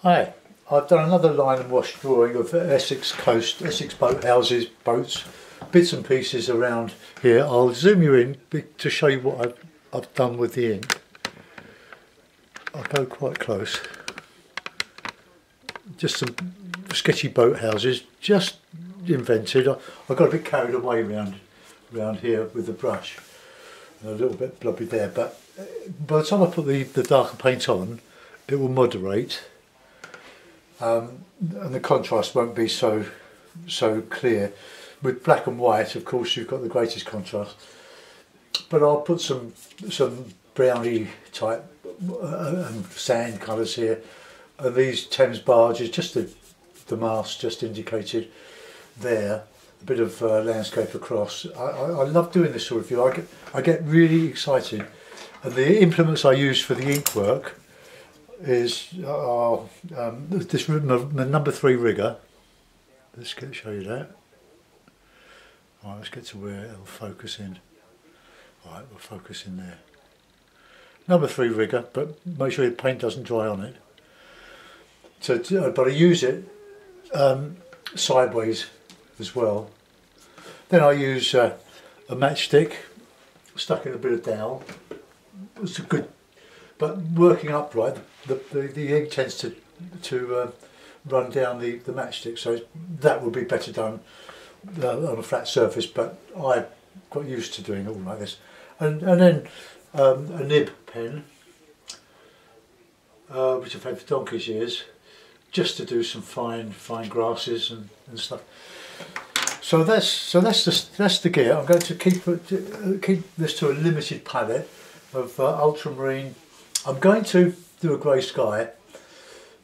Hi, I've done another line and wash drawing of Essex coast, Essex boat houses, boats, bits and pieces around here. I'll zoom you in to show you what I've done with the ink. I'll go quite close. Just some sketchy boat houses, just invented. I got a bit carried away around here with the brush, and a little bit blobby there, but by the time I put the darker paint on, it will moderate. And the contrast won't be so clear. With black and white, of course, you've got the greatest contrast. But I'll put some browny type and sand colours here, and these Thames barges, just the mast just indicated there. A bit of landscape across. I love doing this sort of view. I get really excited, and the implements I use for the ink work is this my number 3 rigger. Let's show you that. Alright, let's get to where it'll focus in. Alright, we'll focus in there. Number 3 rigger, but make sure the paint doesn't dry on it. So, but I use it sideways as well. Then I use a matchstick stuck in a bit of dowel. It's a good, but working upright, the ink tends to run down the matchstick, so that would be better done on a flat surface, but I got used to doing it all like this. And then a nib pen, which I've had for donkey's years, just to do some fine grasses and stuff. So that's the gear. I'm going to keep this to a limited palette of ultramarine. I'm going to do a grey sky,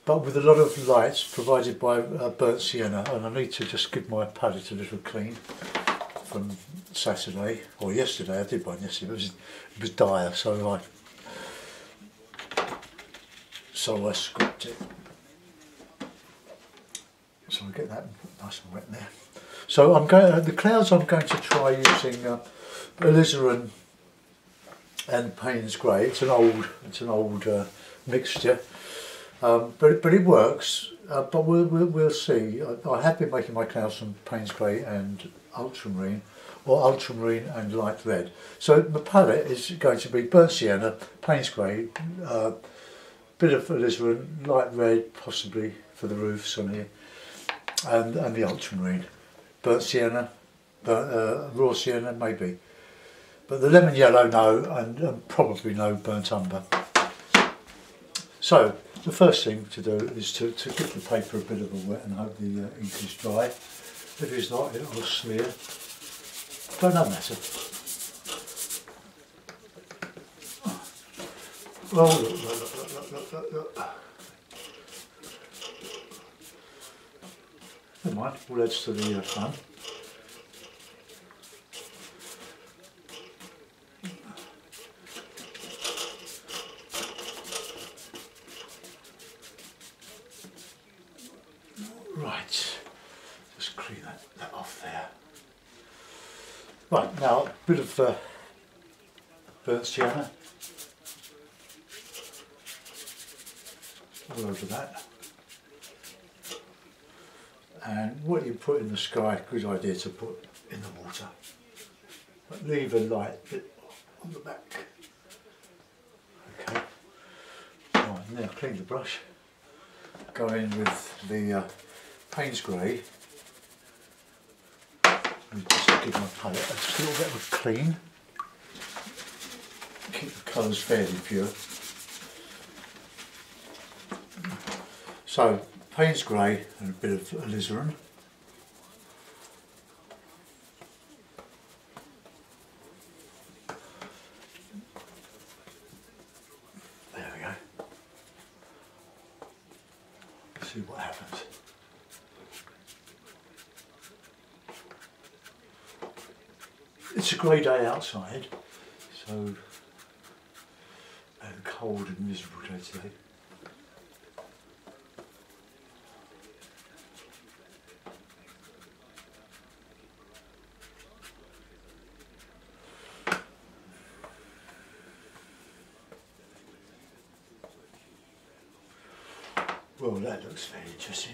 but with a lot of lights provided by burnt sienna, and I need to just give my palette a little clean from Saturday or yesterday. I did one yesterday. It was dire, so I scrapped it. So I get that nice and wet in there. So I'm going. The clouds I'm going to try using alizarin and Payne's grey. It's an old mixture, but it works. But we'll see. I have been making my clouds from Payne's grey and ultramarine, or ultramarine and light red. So the palette is going to be burnt sienna, Payne's grey, bit of alizarin, light red, possibly for the roofs on here, and the ultramarine, burnt sienna, raw sienna maybe. But the lemon yellow, no, and probably no burnt umber. So the first thing to do is to give the paper a bit of a wet and hope the ink is dry. If it's not, it will smear. But no matter. Oh, look. Never mind, all adds to the fun. Right, just clean that off there. Right, now a bit of burnt sienna all over that. And what you put in the sky, good idea to put in the water. But leave a light bit on the back. Okay. Right, now clean the brush. Go in with the Payne's grey. And just give my palette a little bit of a clean. Keep the colours fairly pure. So Payne's grey and a bit of alizarin. There we go. See what happens. It's a grey day outside, so a cold and miserable day today. Well, that looks very interesting.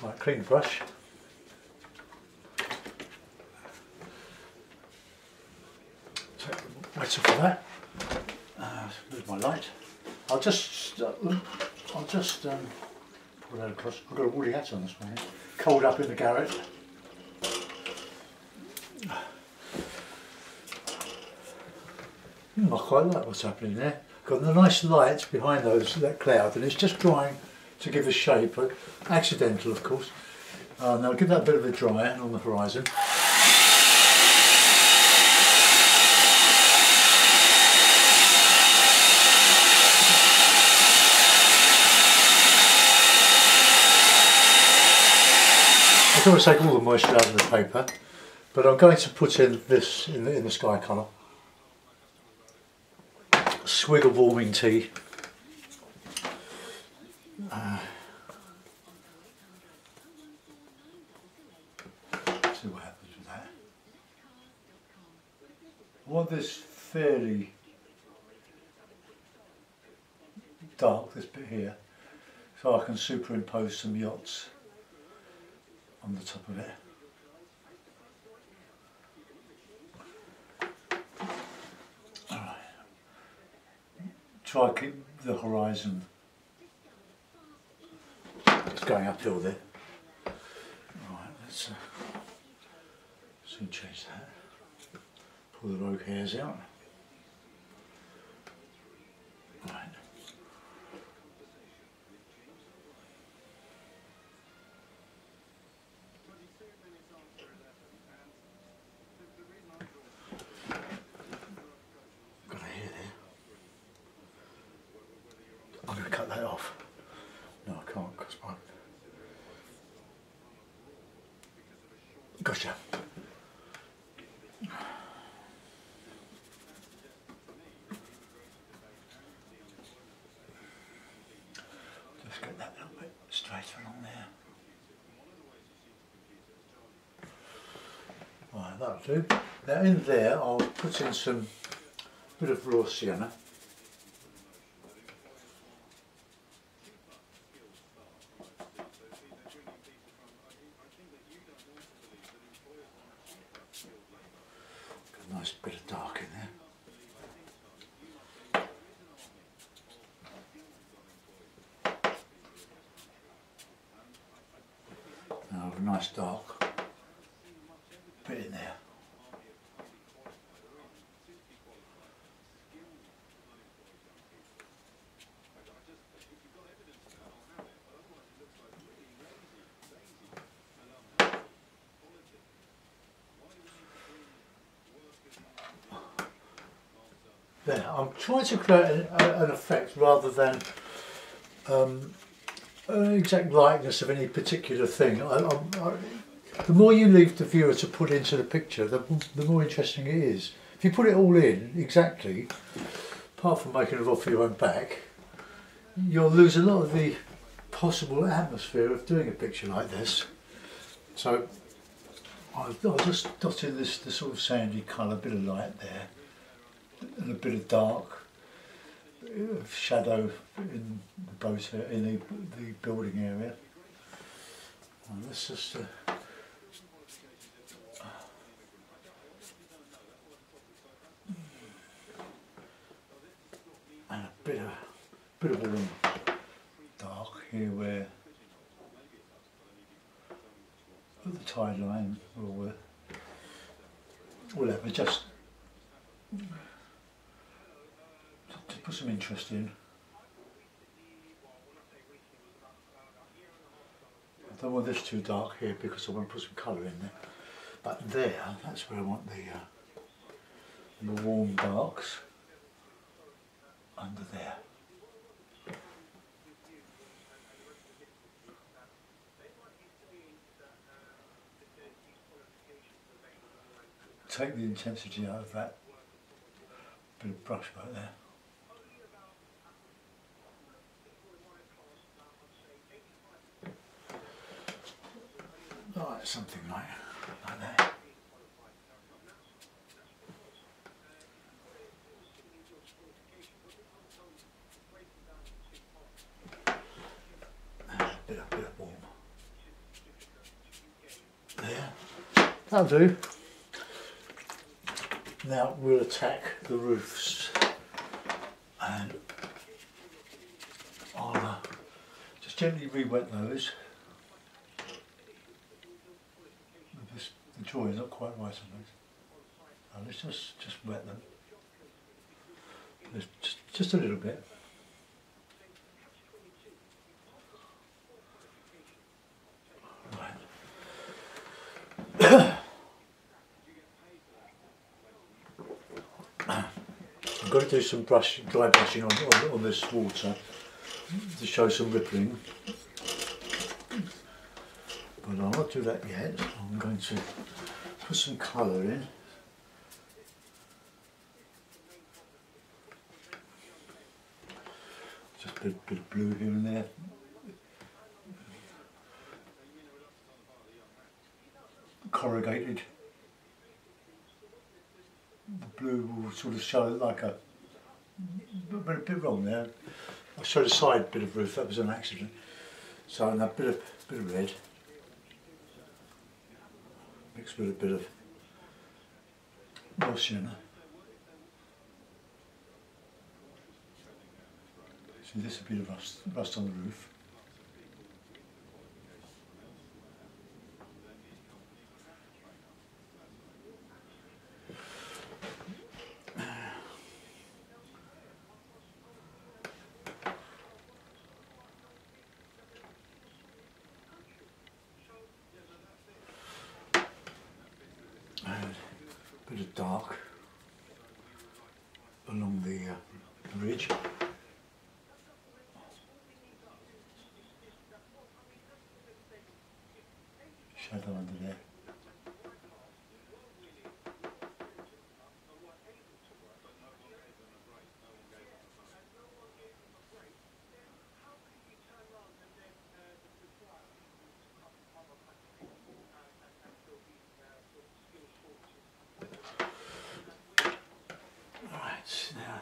Right, clean the brush. Take the wet off of that. There's my light. I'll just pull that across. I've got a woolly hat on this morning. Cold up in the garret. I quite like what's happening there. Got the nice light behind that cloud, and it's just drying to give a shape, but accidental of course. Now I'll give that a bit of a dry on the horizon. I don't want to take all the moisture out of the paper, but I'm going to put in this in the sky colour. A swig of warming tea. See what happens with that. I want this fairly dark, this bit here, so I can superimpose some yachts on the top of it. Alright. Try to keep the horizon. It's going uphill there. Alright, let's soon change that. Pull the rogue hairs out. Right. Got a hair there. I'm going to cut that off. No, I can't because my... Gotcha. Just get that little bit straighter along there. Right, that'll do. Now in there I'll put in some bit of raw sienna. Got a nice bit of dark in there. Now a nice dark bit in there. There, I'm trying to create an effect rather than an exact likeness of any particular thing. The more you leave the viewer to put into the picture, the more interesting it is. If you put it all in exactly, apart from making it off your own back, you'll lose a lot of the possible atmosphere of doing a picture like this. So I'll just dot in this sort of sandy colour, bit of light there, and a bit of dark shadow in the boat, in the building area. And let's just and a bit of warm dark here where at the tide line or whatever, just to put some interest in. I don't want this too dark here because I want to put some colour in there. But there, that's where I want the warm darks, under there. Take the intensity out of that bit of brush right there. Right, something like that. that'll do. Now we'll attack the roofs, and I'll just gently re-wet those. The joy is not quite right on those. Now let's just wet them. Just a little bit. Right. I've got to do some dry brushing on this water to show some rippling. But I'll not do that yet. I'm going to put some colour in. Just a bit of blue here and there. Corrugated. The blue will sort of show like a bit wrong there. I showed a side bit of roof, that was an accident. So a bit of red. Mixed with a bit of Usher. See, this is a bit of rust on the roof. And a bit of dark along the ridge. Shadow under there. Now,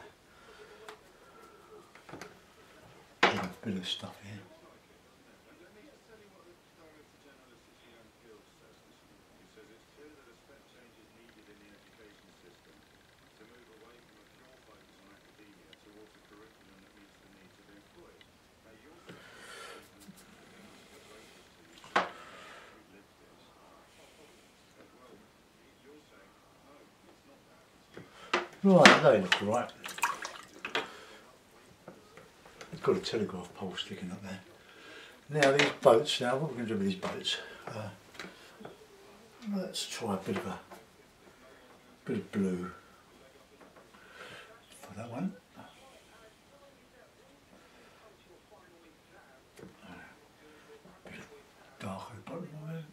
a bit of stuff here. Right, they look right. I've got a telegraph pole sticking up there. Now these boats, what we're going to do with these boats, let's try a bit of blue for that one. A bit of dark at the bottom of it.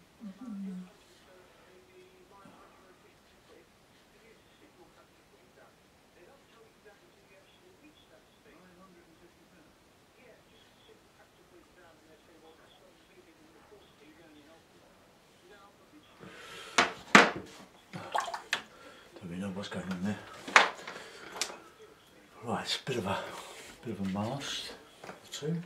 Don't really know what's going on there. Right, it's a bit of a mast or two.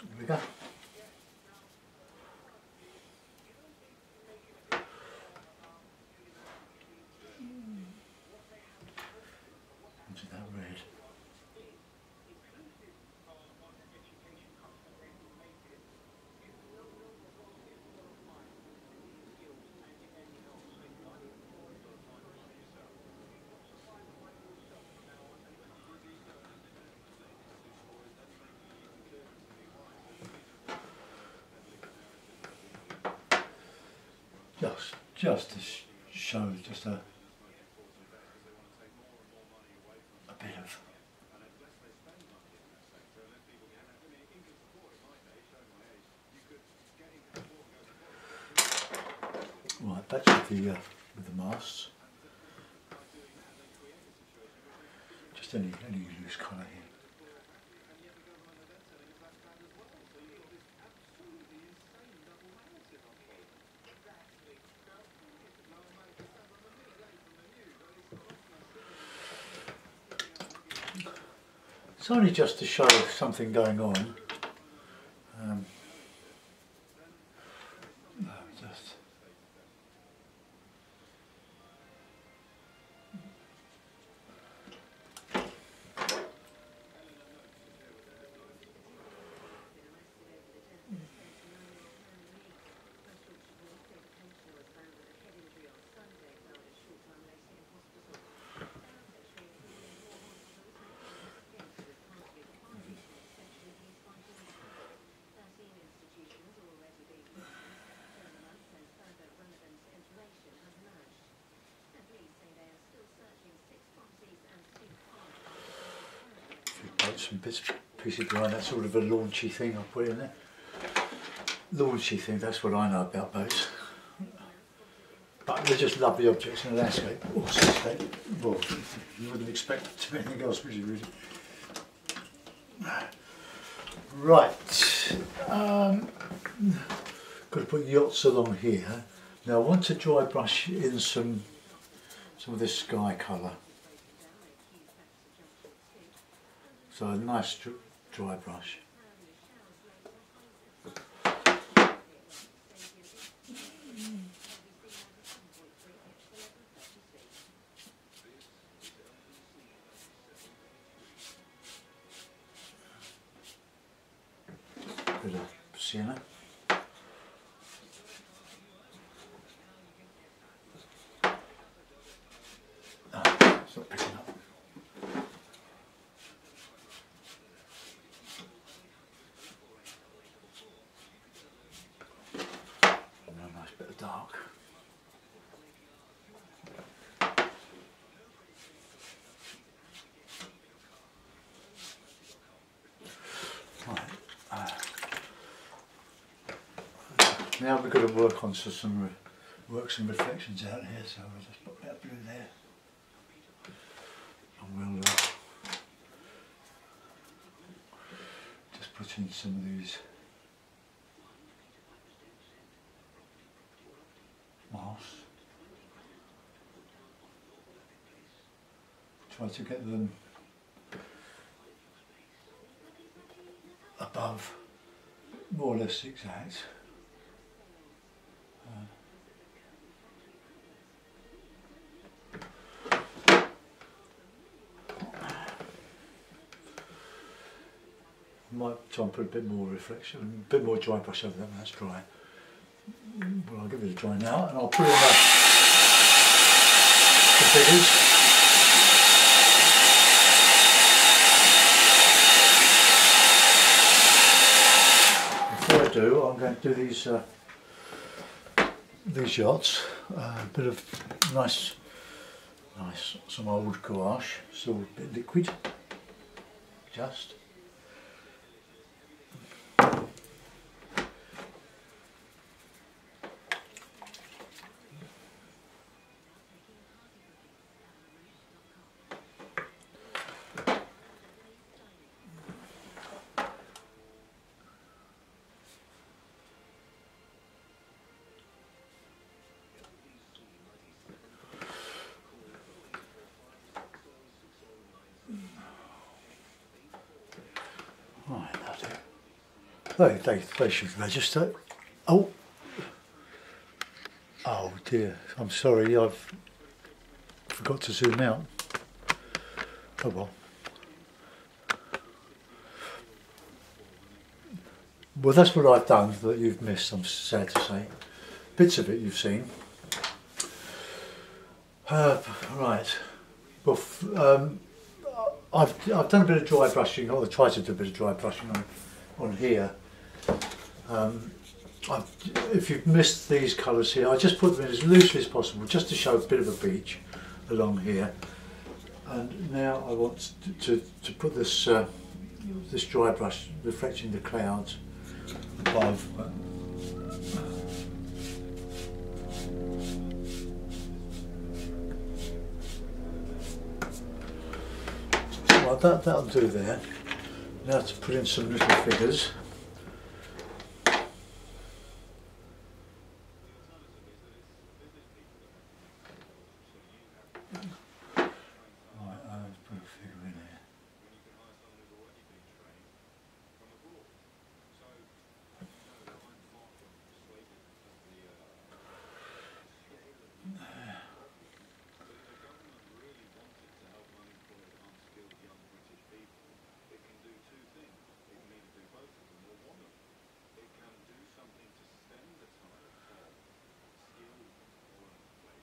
There we go. Into that red. Just to show just a bit of right, back to the with the masts. Just any loose colour here. It's only just to show something going on. No, just some bits pieces behind that sort of a launchy thing I put in there. Launchy thing, that's what I know about boats. But they're just lovely objects in a landscape. Or landscape. Well, you wouldn't expect it to be anything else, would you really? Right. Got to put yachts along here. Now I want to dry brush in some of this sky colour. So a nice dry brush. Bit of sienna. It's not picking up. Nice bit of dark. Now we've got to work on some reflections out here, so we'll just put that blue there. And we'll just put in some of these moss. Try to get them above, more or less exact. Might try and put a bit more reflection, a bit more dry brush over that when that's dry. Well, I'll give it a try now, and I'll put in the figures. Before I do, I'm going to do these yachts. A bit of nice, some old gouache, so a bit liquid, just. Right, they should register. Oh dear, I'm sorry, I've forgot to zoom out. Oh well. Well, that's what I've done that you've missed, I'm sad to say. Bits of it you've seen. Right. Well, I've done a bit of dry brushing, or tried to do a bit of dry brushing on here. If you've missed these colours here, I just put them in as loosely as possible, just to show a bit of a beach along here. And now I want to put this this dry brush reflecting the clouds above. So that'll do there. Now to put in some little figures.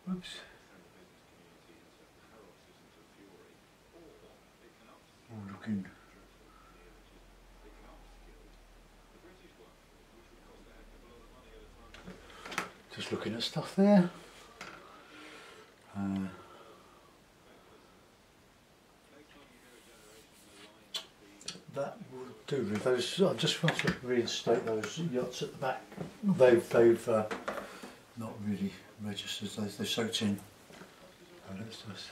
Oops. Oh, looking. Just looking at stuff there. That will do with those. I just want to reinstate those yachts at the back. They've not really registered. They're soaked in. Oh, let's just.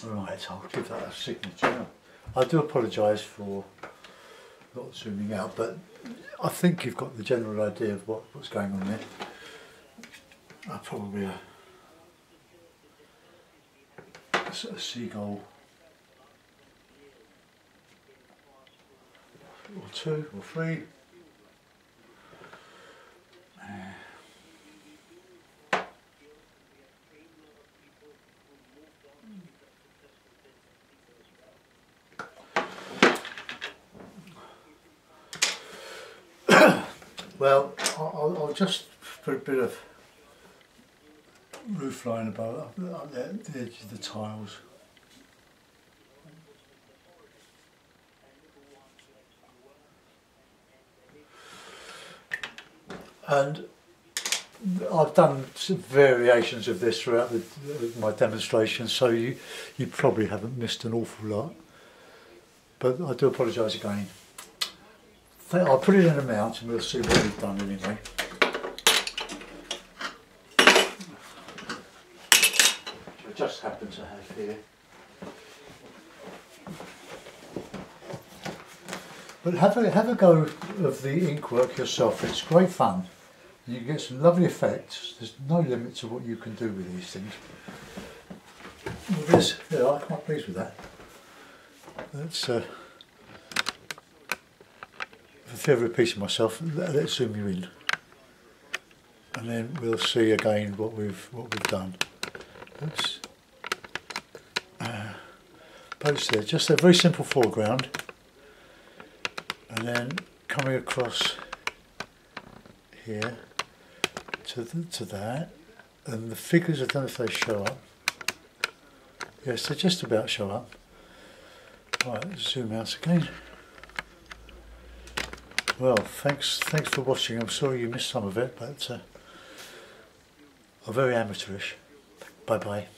Right, I'll give that a signature. I do apologise for not zooming out, but I think you've got the general idea of what's going on there. Probably a seagull or two or three. Well, I'll just put a bit of roof line above up there at the edge of the tiles. And I've done some variations of this throughout my demonstration, so you probably haven't missed an awful lot. But I do apologise again. I'll put it in a mount and we'll see what we've done anyway. Which I just happen to have here. But have a go of the ink work yourself. It's great fun. You get some lovely effects. There's no limit to what you can do with these things. Well, this, yeah, I'm quite pleased with that. That's for fear of repeating myself, let's zoom you in, and then we'll see again what we've done. Oops. Post there, just a very simple foreground, and then coming across here to that, and the figures, I don't know if they show up. Yes, they just about show up. Right, let's zoom out again. Well, thanks for watching. I'm sorry you missed some of it, but I'm very amateurish. Bye bye.